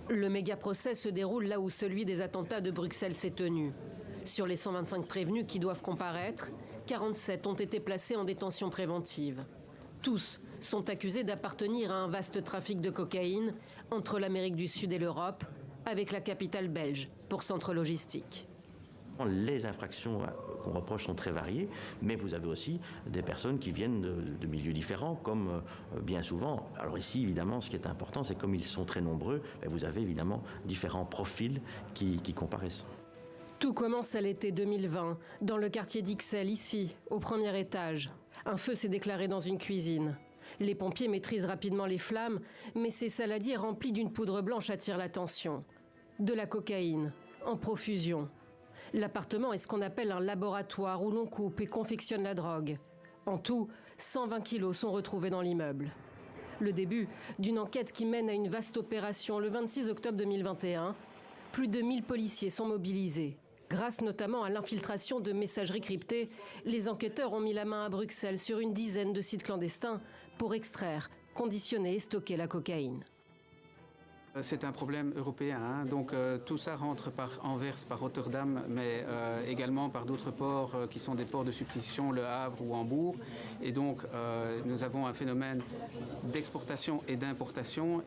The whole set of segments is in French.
Le méga-procès se déroule là où celui des attentats de Bruxelles s'est tenu. Sur les 125 prévenus qui doivent comparaître, 47 ont été placés en détention préventive. Tous sont accusés d'appartenir à un vaste trafic de cocaïne entre l'Amérique du Sud et l'Europe, avec la capitale belge pour centre logistique. Les infractions qu'on reproche sont très variées, mais vous avez aussi des personnes qui viennent de milieux différents, comme bien souvent. Alors ici, évidemment, ce qui est important, c'est comme ils sont très nombreux, vous avez évidemment différents profils qui comparaissent. Tout commence à l'été 2020, dans le quartier d'Ixelles, ici, au premier étage. Un feu s'est déclaré dans une cuisine. Les pompiers maîtrisent rapidement les flammes, mais ces saladiers remplis d'une poudre blanche attirent l'attention. De la cocaïne, en profusion. L'appartement est ce qu'on appelle un laboratoire où l'on coupe et confectionne la drogue. En tout, 120 kilos sont retrouvés dans l'immeuble. Le début d'une enquête qui mène à une vaste opération le 26 octobre 2021. Plus de 1000 policiers sont mobilisés. Grâce notamment à l'infiltration de messageries cryptées, les enquêteurs ont mis la main à Bruxelles sur une dizaine de sites clandestins pour extraire, conditionner et stocker la cocaïne. C'est un problème européen, donc tout ça rentre par Anvers, par Rotterdam, mais également par d'autres ports qui sont des ports de substitution, Le Havre ou Hambourg. Et donc nous avons un phénomène d'exportation et d'importation.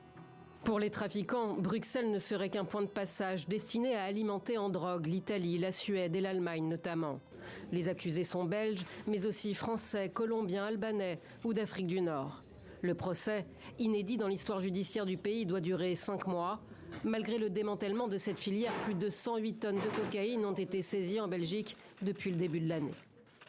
Pour les trafiquants, Bruxelles ne serait qu'un point de passage destiné à alimenter en drogue l'Italie, la Suède et l'Allemagne notamment. Les accusés sont belges, mais aussi français, colombiens, albanais ou d'Afrique du Nord. Le procès, inédit dans l'histoire judiciaire du pays, doit durer 5 mois. Malgré le démantèlement de cette filière, plus de 108 tonnes de cocaïne ont été saisies en Belgique depuis le début de l'année.